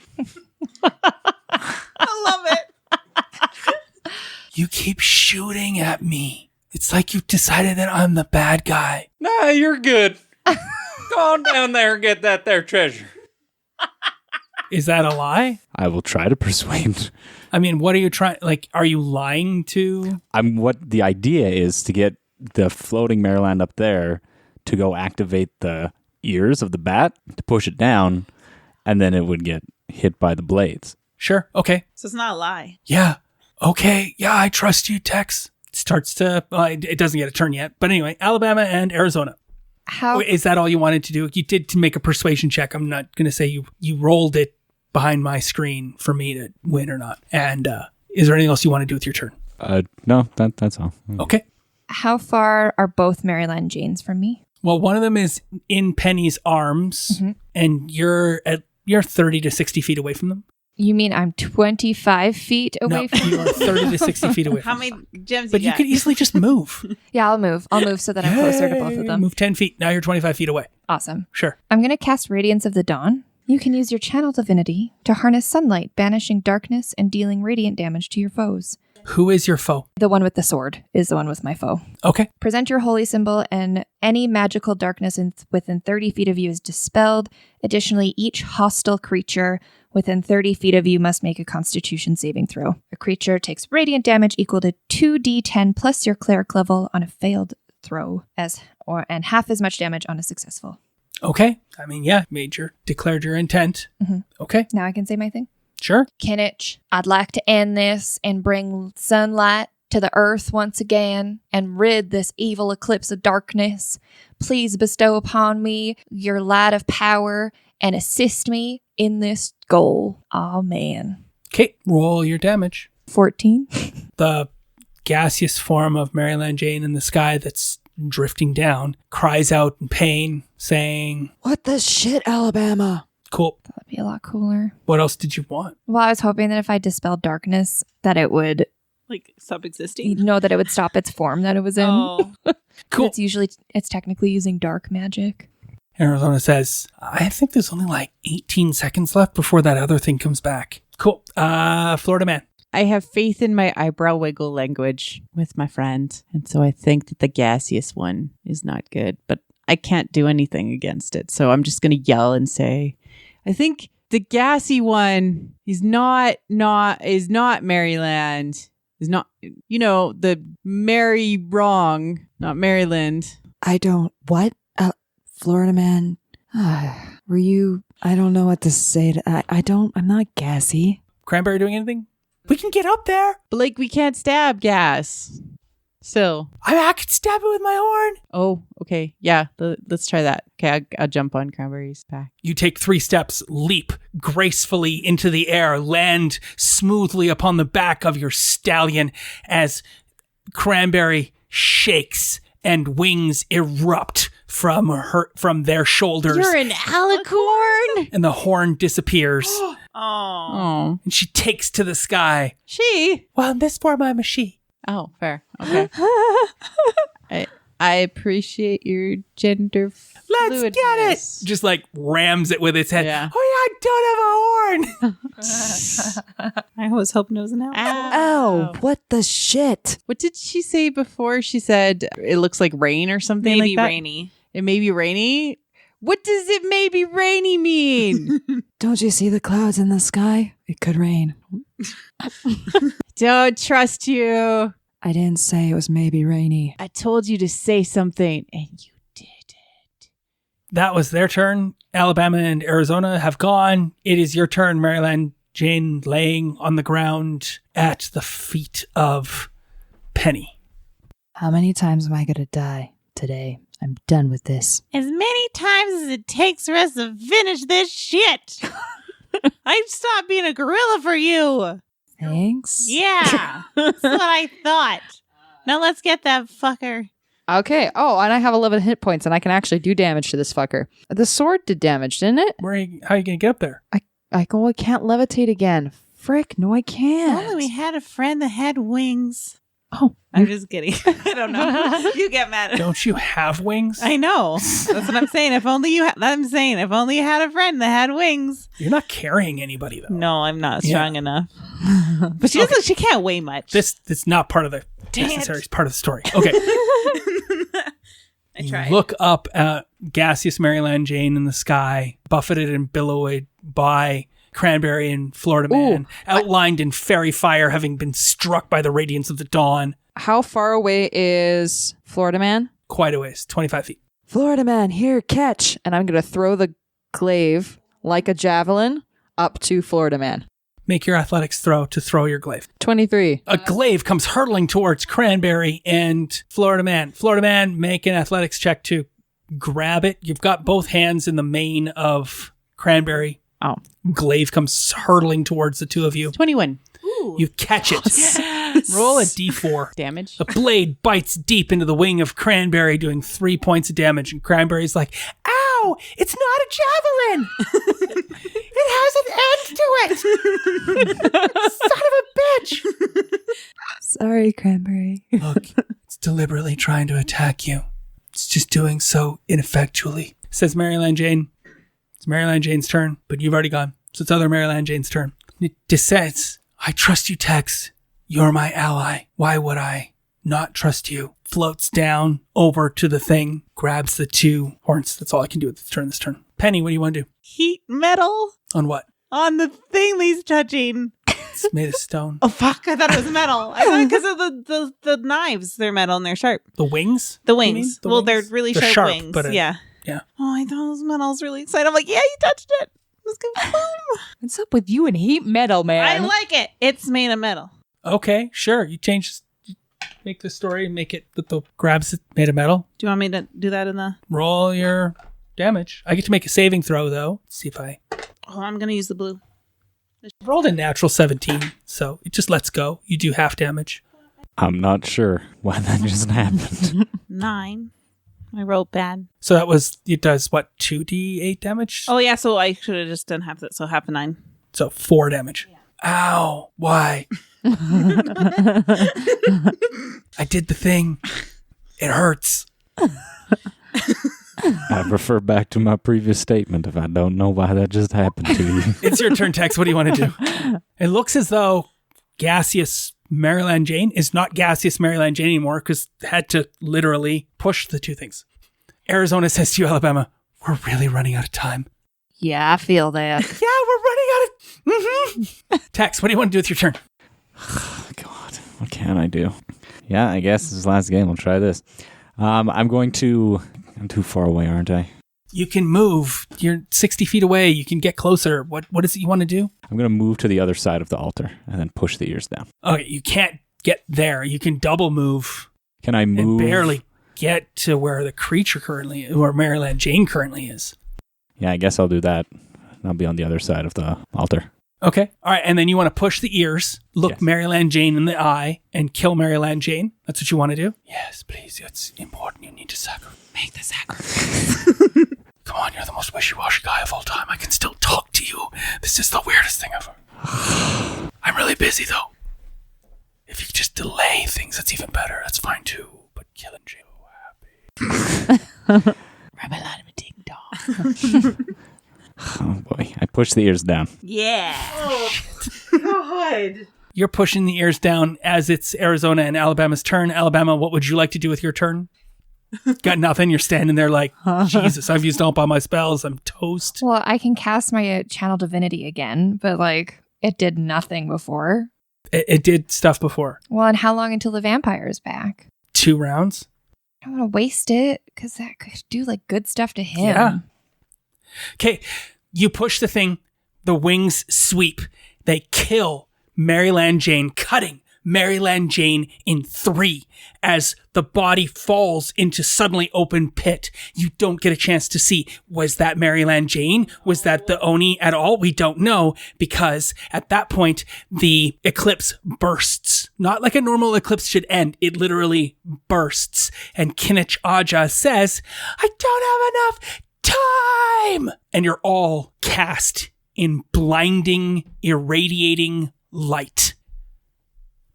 Speaker 10: I love it.
Speaker 2: You keep shooting at me. It's like you've decided that I'm the bad guy.
Speaker 11: Nah, you're good. Go on down there and get that there treasure.
Speaker 2: Is that a lie?
Speaker 6: I will try to persuade.
Speaker 2: I mean, what are you trying? Like, are you lying to?
Speaker 6: What the idea is to get the floating Maryland up there to go activate the ears of the bat to push it down, and then it would get hit by the blades.
Speaker 2: Sure. Okay.
Speaker 10: So it's not a lie.
Speaker 2: Yeah. Okay. Yeah, I trust you, Tex. Starts to, it doesn't get a turn yet. But anyway, Alabama and Arizona.
Speaker 8: How
Speaker 2: Is that all you wanted to do? You did to make a persuasion check. I'm not going to say you rolled it behind my screen for me to win or not. And is there anything else you want to do with your turn?
Speaker 6: No, that's all.
Speaker 2: Okay.
Speaker 8: how far are both Maryland Janes from me?
Speaker 2: Well, one of them is in Penny's arms, and you're 30 to 60 feet away from them.
Speaker 8: You mean I'm 25 feet away from
Speaker 2: you are 30 to 60 feet away
Speaker 10: How
Speaker 2: from
Speaker 10: many
Speaker 2: them.
Speaker 10: gems
Speaker 2: But
Speaker 10: you
Speaker 2: you
Speaker 10: got?
Speaker 2: could easily just move.
Speaker 8: Yeah, I'll move. I'll move so that I'm closer to both of them.
Speaker 2: Move 10 feet. Now you're 25 feet away.
Speaker 8: Awesome.
Speaker 2: Sure.
Speaker 8: I'm going to cast Radiance of the Dawn. You can use your channel divinity to harness sunlight, banishing darkness and dealing radiant damage to your foes.
Speaker 2: Who is your foe?
Speaker 8: The one with the sword is the one with my foe.
Speaker 2: Okay.
Speaker 8: Present your holy symbol, and any magical darkness within 30 feet of you is dispelled. Additionally, each hostile creature within 30 feet of you must make a Constitution saving throw. A creature takes radiant damage equal to 2d10 plus your cleric level on a failed throw, and half as much damage on a successful.
Speaker 2: Okay. I mean, yeah, declared your intent. Okay.
Speaker 8: Now I can say my thing.
Speaker 2: Sure.
Speaker 8: Kinich, I'd like to end this and bring sunlight to the earth once again and rid this evil eclipse of darkness. Please bestow upon me your light of power and assist me in this goal. Amen.
Speaker 2: Okay. Roll your damage.
Speaker 8: 14.
Speaker 2: The gaseous form of Maryland Jane in the sky that's drifting down cries out in pain, saying,
Speaker 1: What the shit, Alabama?
Speaker 2: Cool.
Speaker 8: That'd be a lot cooler.
Speaker 2: What else did you want?
Speaker 8: Well, I was hoping that if I dispelled darkness, that it would,
Speaker 10: Like, stop existing?
Speaker 8: that it would stop its form that it was in.
Speaker 10: Oh.
Speaker 2: Cool.
Speaker 8: It's technically using dark magic.
Speaker 2: Arizona says, I think there's only like 18 seconds left before that other thing comes back. Cool. Florida man.
Speaker 9: I have faith in my eyebrow wiggle language with my friend, and so I think that the gaseous one is not good, but I can't do anything against it, so I'm just going to yell and say, I think the gassy one is not Maryland. is not, the Mary wrong, not Maryland.
Speaker 1: I don't. What? Florida man? Were you? I don't know what to say. I'm not gassy.
Speaker 2: Cranberry doing anything? We can get up there.
Speaker 9: But like, we can't stab gas. Still.
Speaker 2: I could stab it with my horn.
Speaker 9: Oh, okay. Yeah, let's try that. Okay, I'll jump on Cranberry's back.
Speaker 2: You take 3 steps, leap gracefully into the air, land smoothly upon the back of your stallion as Cranberry shakes and wings erupt from their shoulders.
Speaker 9: You're an alicorn?
Speaker 2: And the horn disappears.
Speaker 9: Oh.
Speaker 2: And she takes to the sky.
Speaker 9: She?
Speaker 2: Well, in this form, I'm a she.
Speaker 9: Oh, fair. Okay. I appreciate your gender
Speaker 2: Let's
Speaker 9: fluidness.
Speaker 2: get it. Just like rams it with its head.
Speaker 9: Yeah.
Speaker 2: Oh yeah, I don't have a horn.
Speaker 10: I was hoping it was an owl.
Speaker 1: Oh, what the shit?
Speaker 9: What did she say before? She said it looks like rain or something
Speaker 10: Maybe
Speaker 9: like that.
Speaker 10: rainy.
Speaker 9: It may be rainy. What does it may be rainy mean?
Speaker 1: Don't you see the clouds in the sky? It could rain.
Speaker 9: Don't trust you.
Speaker 1: I didn't say it was maybe rainy.
Speaker 9: I told you to say something and you did it.
Speaker 2: That was their turn. Alabama and Arizona have gone. It is your turn, Maryland Jane, laying on the ground at the feet of Penny.
Speaker 1: How many times am I going to die today? I'm done with this.
Speaker 10: As many times as it takes for us to finish this shit. I'd stop being a gorilla for you.
Speaker 1: Thanks.
Speaker 10: Yeah. That's what I thought. Now let's get that fucker.
Speaker 5: Okay. Oh, and I have 11 hit points, and I can actually do damage to this fucker. The sword did damage, didn't it?
Speaker 2: How are you going to get up there?
Speaker 5: I can't levitate again. Frick, no, I can't.
Speaker 10: Only we had a friend that had wings.
Speaker 5: Oh,
Speaker 10: I'm just kidding. I don't know. You get mad.
Speaker 2: Don't you have wings?
Speaker 10: I know. That's what I'm saying. If only you had a friend that had wings.
Speaker 2: You're not carrying anybody, though.
Speaker 10: No, I'm not strong enough. But she doesn't. She can't weigh much.
Speaker 2: It's not part of the necessary part of the story. Okay.
Speaker 10: I tried.
Speaker 2: Look up at gaseous Maryland Jane in the sky, buffeted and billowed by Cranberry and Florida Man, outlined in fairy fire, having been struck by the radiance of the dawn.
Speaker 5: How far away is Florida Man?
Speaker 2: Quite a ways, 25 feet.
Speaker 1: Florida man, here, catch.
Speaker 5: And I'm going to throw the glaive like a javelin up to Florida Man.
Speaker 2: Make your athletics throw to throw your glaive.
Speaker 5: 23.
Speaker 2: A glaive comes hurtling towards Cranberry and Florida Man. Florida Man, make an athletics check to grab it. You've got both hands in the mane of Cranberry.
Speaker 9: Oh.
Speaker 2: Glaive comes hurtling towards the two of you.
Speaker 9: 21.
Speaker 2: You catch it. Roll a d4.
Speaker 9: Damage.
Speaker 2: The blade bites deep into the wing of Cranberry, doing 3 points of damage. And Cranberry's like, ow, it's not a javelin. It has an end to it. Son of a bitch.
Speaker 1: Sorry, Cranberry.
Speaker 2: Look, it's deliberately trying to attack you. It's just doing so ineffectually, says Maryland Jane. It's Maryland Jane's turn, but you've already gone. So it's other Maryland Jane's turn. It says, I trust you, Tex. You're my ally. Why would I not trust you? Floats down over to the thing, grabs the 2 horns. That's all I can do with this turn. Penny, what do you want to do?
Speaker 10: Heat metal
Speaker 2: On what?
Speaker 10: on the thing he's touching.
Speaker 2: It's made of stone.
Speaker 10: Oh fuck! I thought it was metal. I thought because of the knives, they're metal and they're sharp.
Speaker 2: The wings?
Speaker 10: The
Speaker 2: You mean?
Speaker 10: wings.
Speaker 2: The
Speaker 10: Well,
Speaker 2: wings?
Speaker 10: they're really
Speaker 2: They're
Speaker 10: sharp wings.
Speaker 2: but
Speaker 10: Yeah.
Speaker 2: yeah.
Speaker 10: Oh, I thought it was metal. I was really excited. I'm like, yeah, you touched it. Let's go. Boom.
Speaker 5: What's up with you and heat metal, man?
Speaker 10: I like it. It's made of metal.
Speaker 2: Okay, sure. You make the story and make it that the grabs it made of metal.
Speaker 10: Do you want me to do that in the?
Speaker 2: Roll your damage. I get to make a saving throw, though. Let's see if I
Speaker 10: Oh, I'm gonna use the blue.
Speaker 2: rolled a natural 17, so it just lets go. You do half damage.
Speaker 6: I'm not sure why that just happened.
Speaker 10: 9. I rolled bad.
Speaker 2: So it does what, 2d8 damage?
Speaker 10: Oh yeah, so I should have just done half that. So half a 9.
Speaker 2: So 4 damage. Yeah. Ow, why? I did the thing. It hurts.
Speaker 6: I refer back to my previous statement if I don't know why that just happened to you.
Speaker 2: It's your turn, Tex. What do you want to do? It looks as though gaseous Maryland Jane is not gaseous Maryland Jane anymore because had to literally push the 2 things. Arizona says to you, Alabama, we're really running out of time.
Speaker 8: Yeah, I feel that.
Speaker 2: Yeah, we're running out of... Mm-hmm. Tex, what do you want to do with your turn?
Speaker 6: God, what What can I do? Yeah, I guess this is the last game. I'll try this. I'm too far away, aren't I?
Speaker 2: You can move. You're 60 feet away. You can get closer. What is it you want to do?
Speaker 6: I'm going to move to the other side of the altar and then push the ears down.
Speaker 2: Okay, you can't get there. You can double move.
Speaker 6: Can I move?
Speaker 2: And barely get to where the creature where Maryland Jane currently is.
Speaker 6: Yeah, I guess I'll do that. I'll be on the other side of the altar.
Speaker 2: Okay. All right. And then you want to push the ears, look
Speaker 6: Yes.
Speaker 2: Maryland Jane in the eye, and kill Maryland Jane. That's what you want to do? Yes, please. It's important. You need to make the sacrifice. Come on, you're the most wishy-washy guy of all time. I can still talk to you. This is the weirdest thing ever. I'm really busy, though. If you could just delay things, that's even better. That's fine, too. But killing Jane, happy.
Speaker 9: Ding dong.
Speaker 6: Oh, boy. I push the ears down.
Speaker 10: Yeah.
Speaker 7: God.
Speaker 2: You're pushing the ears down as it's Arizona and Alabama's turn. Alabama, what would you like to do with your turn? Got nothing. You're standing there like, Jesus, I've used all my spells. I'm toast.
Speaker 8: Well, I can cast my channel divinity again, but like it did nothing before.
Speaker 2: It did stuff before.
Speaker 8: Well, and how long until the vampire is back?
Speaker 2: 2 rounds.
Speaker 8: I don't want to waste it because that could do like good stuff to him.
Speaker 2: Yeah. Okay, you push the thing. The wings sweep. They kill Maryland Jane, cutting Maryland Jane in 3 as the body falls into suddenly open pit. You don't get a chance to see, was that Maryland Jane? Was that the Oni at all? We don't know, because at that point, the eclipse bursts. Not like a normal eclipse should end. It literally bursts. And Kinich Aja says, I don't have enough time! And you're all cast in blinding, irradiating light.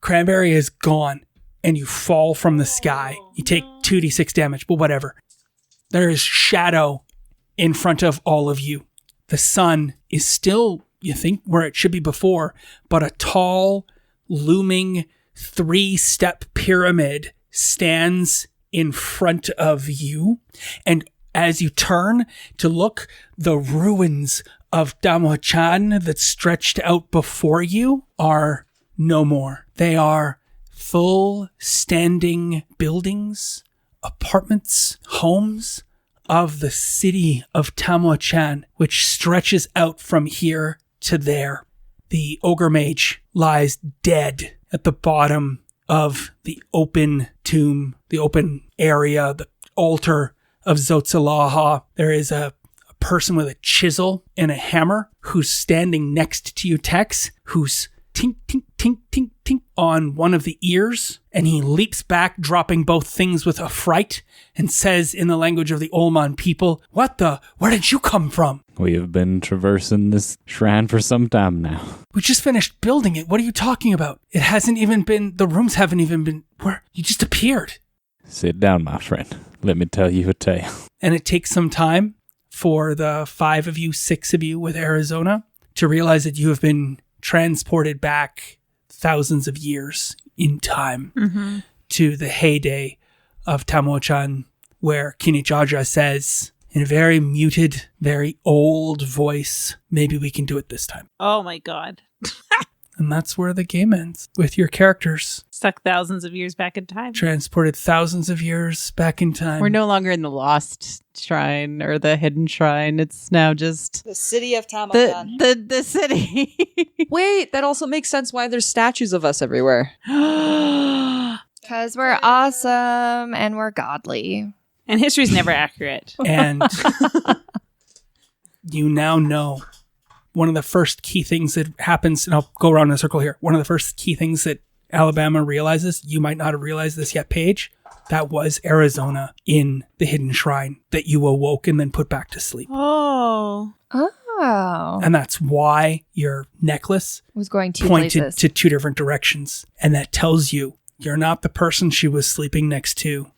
Speaker 2: Cranberry is gone, and you fall from the sky. You take 2d6 damage, but whatever. There is shadow in front of all of you. The sun is still, you think, where it should be before, but a tall, looming 3-step pyramid stands in front of you. And as you turn to look, the ruins of Tamoachan that stretched out before you are no more. They are full standing buildings, apartments, homes of the city of Tamoachan, which stretches out from here to there. The ogre mage lies dead at the bottom of the open tomb, the open area, the altar of Zotzalaha. There is a person with a chisel and a hammer who's standing next to you, Tex, who's tink, tink, tink, tink, tink on one of the ears, and he leaps back, dropping both things with affright, and says in the language of the Olman people, where did you come from?
Speaker 6: We have been traversing this shrine for some time now.
Speaker 2: We just finished building it. What are you talking about? It hasn't even been, the rooms haven't even been, where? You just appeared.
Speaker 6: Sit down, my friend. Let me tell you a tale.
Speaker 2: And it takes some time for the 5 of you, 6 of you with Arizona to realize that you have been transported back thousands of years in time to the heyday of Tamoachan, where Kinichaja says in a very muted, very old voice, maybe we can do it this time.
Speaker 10: Oh my God.
Speaker 2: And that's where the game ends, with your characters
Speaker 10: Stuck thousands of years back in time.
Speaker 2: transported thousands of years back in time.
Speaker 9: We're no longer in the lost shrine or the hidden shrine. It's now just
Speaker 5: The city of Tamoachan.
Speaker 9: the city.
Speaker 5: Wait, that also makes sense why there's statues of us everywhere.
Speaker 8: Because we're awesome and we're godly.
Speaker 10: And history's never accurate.
Speaker 2: And you now know one of the first key things that happens, and I'll go around in a circle here. One of the first key things that Alabama realizes, you might not have realized this yet, Paige, that was Arizona in the hidden shrine that you awoke and then put back to sleep.
Speaker 10: Oh.
Speaker 8: Oh.
Speaker 2: And that's why your necklace
Speaker 8: Was going two
Speaker 2: pointed
Speaker 8: places.
Speaker 2: to 2 different directions. And that tells you you're not the person she was sleeping next to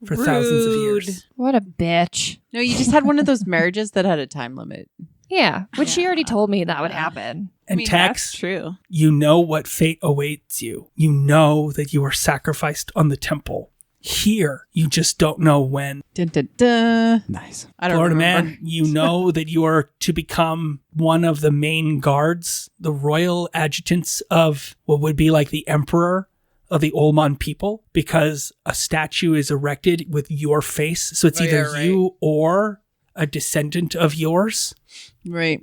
Speaker 2: for thousands of years.
Speaker 8: What a bitch.
Speaker 9: No, you just had one of those marriages that had a time limit.
Speaker 8: Yeah, which she already told me that would happen.
Speaker 2: And
Speaker 10: That's
Speaker 2: Tex,
Speaker 10: true.
Speaker 2: you know what fate awaits you. You know that you were sacrificed on the temple. Here, you just don't know when.
Speaker 9: Dun, dun, dun.
Speaker 6: Nice.
Speaker 9: I don't
Speaker 2: Florida
Speaker 9: remember.
Speaker 2: man, you know that you are to become one of the main guards, the royal adjutants of what would be like the emperor of the Ullman people because a statue is erected with your face. So it's either you or a descendant of yours.
Speaker 9: Right.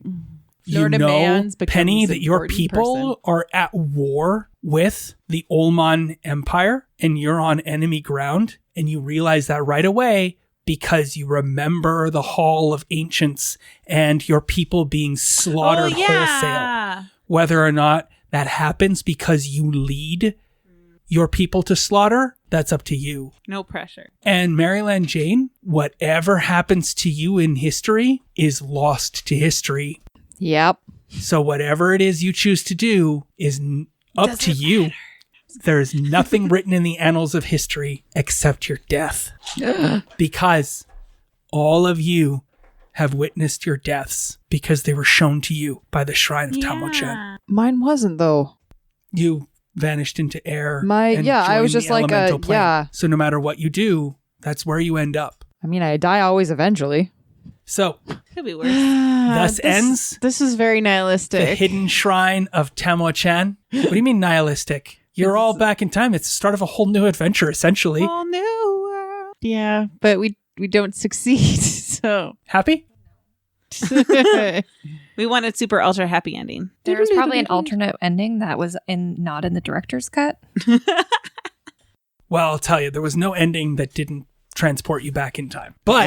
Speaker 2: You
Speaker 9: Lord of
Speaker 2: know,
Speaker 9: Man's becomes
Speaker 2: Penny,
Speaker 9: an
Speaker 2: that your
Speaker 9: important
Speaker 2: people
Speaker 9: person.
Speaker 2: are at war with the Ullman Empire and you're on enemy ground. And you realize that right away because you remember the Hall of Ancients and your people being slaughtered wholesale. Whether or not that happens because you lead your people to slaughter, that's up to you.
Speaker 10: No pressure.
Speaker 2: And Maryland Jane, whatever happens to you in history is lost to history.
Speaker 5: Yep.
Speaker 2: So whatever it is you choose to do is up to you. There is nothing written in the annals of history except your death. Because all of you have witnessed your deaths because they were shown to you by the Shrine of Tamoachan.
Speaker 5: Mine wasn't, though.
Speaker 2: You vanished into air.
Speaker 5: I
Speaker 2: joined
Speaker 5: was just
Speaker 2: the
Speaker 5: like
Speaker 2: elemental plane.
Speaker 5: yeah.
Speaker 2: So no matter what you do, that's where you end up.
Speaker 5: I mean, I die always eventually.
Speaker 2: So
Speaker 10: Could be worse.
Speaker 2: thus ends
Speaker 9: This is very nihilistic.
Speaker 2: the hidden shrine of Tamoachan. What do you mean nihilistic? You're all back in time. It's the start of a whole new adventure, essentially.
Speaker 10: Whole new world.
Speaker 9: Yeah, but we don't succeed. So
Speaker 2: Happy?
Speaker 10: We wanted super ultra happy ending.
Speaker 8: There was probably an alternate ending that was not in the director's cut.
Speaker 2: Well, I'll tell you, there was no ending that didn't transport you back in time. But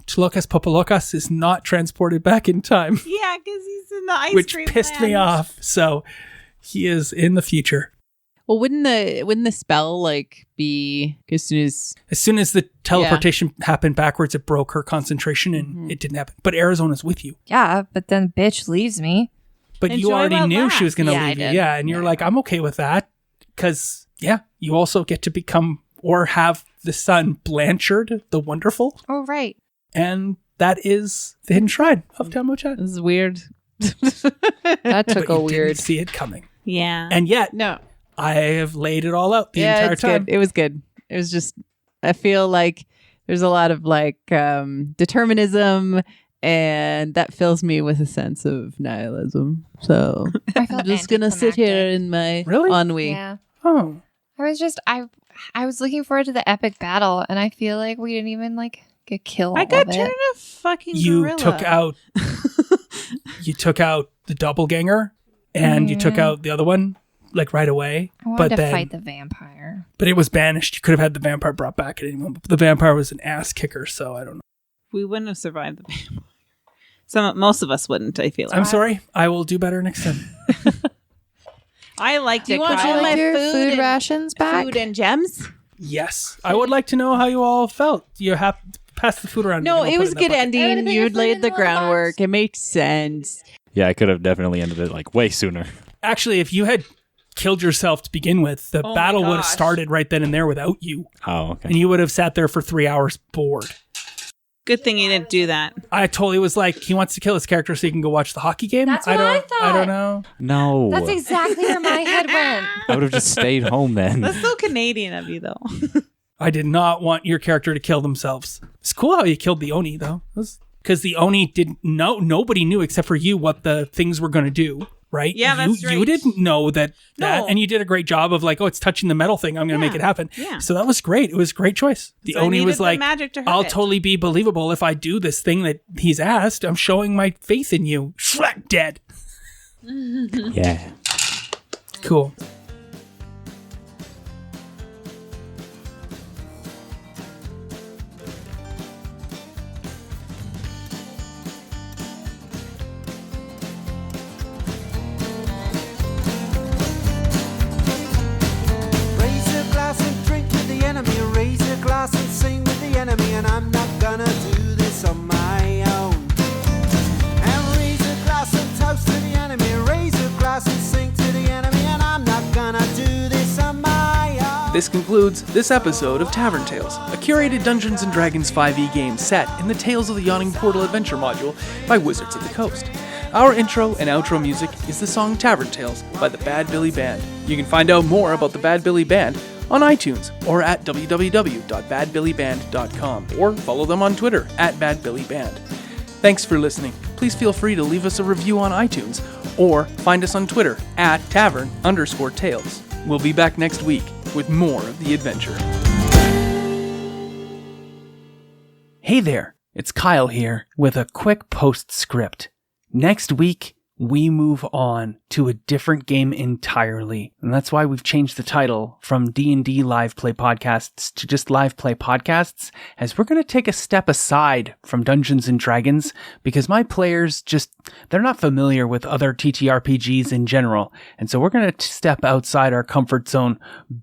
Speaker 2: Tlokas Popolokas is not transported back in time,
Speaker 10: Yeah, because he's in the ice
Speaker 2: which
Speaker 10: cream
Speaker 2: pissed me
Speaker 10: land.
Speaker 2: off. So he is in the future.
Speaker 9: Well, wouldn't the spell like be as soon as
Speaker 2: the teleportation happened backwards, it broke her concentration and it didn't happen. But Arizona's with you.
Speaker 8: Yeah, but then bitch leaves me.
Speaker 2: But you
Speaker 10: Enjoy
Speaker 2: already
Speaker 10: while
Speaker 2: knew she was going to
Speaker 8: Yeah, I
Speaker 2: leave you.
Speaker 8: did.
Speaker 2: Yeah. And you're like, I'm okay with that. Because, you also get to become or have the son Blanchard the Wonderful.
Speaker 8: Oh, right.
Speaker 2: And that is the hidden shrine of Tamoachan.
Speaker 9: This is weird.
Speaker 5: That took
Speaker 2: But
Speaker 5: a
Speaker 2: you
Speaker 5: weird.
Speaker 2: didn't see it coming.
Speaker 10: Yeah.
Speaker 2: And yet,
Speaker 9: No.
Speaker 2: I have laid it all out the entire
Speaker 9: it's
Speaker 2: time.
Speaker 9: good. It was good. It was just I feel like there's a lot of like determinism, and that fills me with a sense of nihilism. So
Speaker 8: I felt
Speaker 9: I'm just gonna sit here in my
Speaker 2: Really?
Speaker 9: ennui.
Speaker 8: Yeah.
Speaker 2: Oh.
Speaker 8: I was looking forward to the epic battle, and I feel like we didn't even like get killed.
Speaker 10: I got turned into fucking
Speaker 2: You
Speaker 10: gorilla.
Speaker 2: took out the doppelganger and you took out the other one like right away.
Speaker 8: I wanted
Speaker 2: but
Speaker 8: to
Speaker 2: then
Speaker 8: fight the vampire.
Speaker 2: but it was banished. You could have had the vampire brought back at any moment. But the vampire was an ass kicker, so I don't know.
Speaker 10: We wouldn't have survived the vampire. Most of us wouldn't, I feel like.
Speaker 2: I'm sorry. I will do better next time.
Speaker 10: I liked it.
Speaker 7: want
Speaker 10: Kyle.
Speaker 7: all my
Speaker 5: your
Speaker 7: food
Speaker 5: food
Speaker 7: and-
Speaker 5: rations back?
Speaker 7: Food and gems.
Speaker 2: Yes. I would like to know how you all felt. You have to pass the food around.
Speaker 9: No,
Speaker 2: and
Speaker 9: it
Speaker 2: I'll
Speaker 9: was a
Speaker 2: put it in
Speaker 9: good
Speaker 2: that bucket.
Speaker 9: ending. You'd laid the groundwork. It makes sense.
Speaker 6: Yeah, I could have definitely ended it like way sooner.
Speaker 2: Actually, if you had killed yourself to begin with, the
Speaker 10: Oh my
Speaker 2: battle would have
Speaker 10: gosh.
Speaker 2: started right then and there without you.
Speaker 6: Oh, okay.
Speaker 2: And you would have sat there for 3 hours bored.
Speaker 10: Good thing you didn't do that.
Speaker 2: I totally was like, he wants to kill his character so he can go watch the hockey game.
Speaker 8: That's what I
Speaker 2: I
Speaker 8: thought.
Speaker 2: don't know.
Speaker 6: No.
Speaker 8: That's exactly where my head went.
Speaker 6: I would have just stayed home then.
Speaker 10: That's so Canadian of you, though.
Speaker 2: I did not want your character to kill themselves. It's cool how you killed the Oni, though. Because the Oni didn't know, nobody knew except for you what the things were going to do, right?
Speaker 10: Yeah, that's
Speaker 2: You
Speaker 10: right.
Speaker 2: didn't know that,
Speaker 10: No.
Speaker 2: and you did a great job of like, oh, it's touching the metal thing. I'm going to make it happen.
Speaker 10: Yeah.
Speaker 2: So that was great. It was a great choice. The
Speaker 10: So I
Speaker 2: Oni
Speaker 10: needed
Speaker 2: was
Speaker 10: the
Speaker 2: like,
Speaker 10: magic to hurt
Speaker 2: I'll
Speaker 10: it.
Speaker 2: totally be believable if I do this thing that he's asked. I'm showing my faith in you. Shrek dead.
Speaker 6: Yeah.
Speaker 2: Cool.
Speaker 4: Raise a glass and drink with the enemy. Raise a glass and sing with the enemy. And I'm not gonna do this on my own. And raise a glass and toast to the enemy. Raise a glass and sing to the enemy. And I'm not gonna do this on my own.
Speaker 2: This concludes this episode of Tavern Tales, a curated Dungeons & Dragons 5e game set in the Tales of the Yawning Portal adventure module by Wizards of the Coast. Our intro and outro music is the song Tavern Tales by the Bad Billy Band. You can find out more about the Bad Billy Band on iTunes or at www.badbillyband.com or follow them on Twitter at badbillyband. Thanks for listening. Please feel free to leave us a review on iTunes or find us on Twitter at tavern_tales.
Speaker 3: We'll be back next week with more of the adventure. Hey there, it's Kyle here with a quick postscript. Next week, we move on to a different game entirely. And that's why we've changed the title from D&D Live Play Podcasts to just Live Play Podcasts, as we're going to take a step aside from Dungeons & Dragons, because my players they're not familiar with other TTRPGs in general. And so we're going to step outside our comfort zone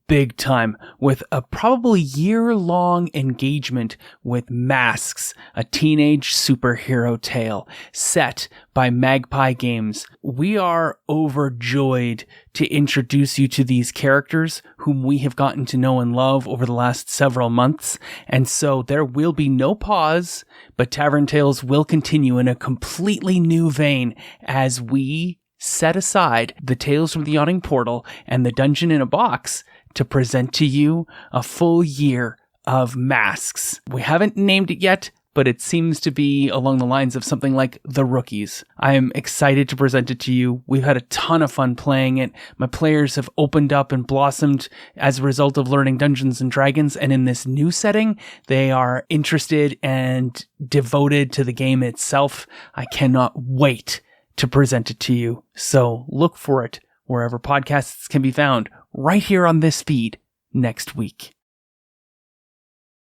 Speaker 3: big time with a probably year-long engagement with Masks, a teenage superhero tale set by Magpie Games. We are overjoyed to introduce you to these characters whom we have gotten to know and love over the last several months. And so there will be no pause, but Tavern Tales will continue in a completely new vein as we set aside the Tales from the Yawning Portal and the Dungeon in a Box to present to you a full year of Masks. We haven't named it yet, but it seems to be along the lines of something like The Rookies. I am excited to present it to you. We've had a ton of fun playing it. My players have opened up and blossomed as a result of learning Dungeons & Dragons, and in this new setting, they are interested and devoted to the game itself. I cannot wait to present it to you. So look for it wherever podcasts can be found, right here on this feed next week.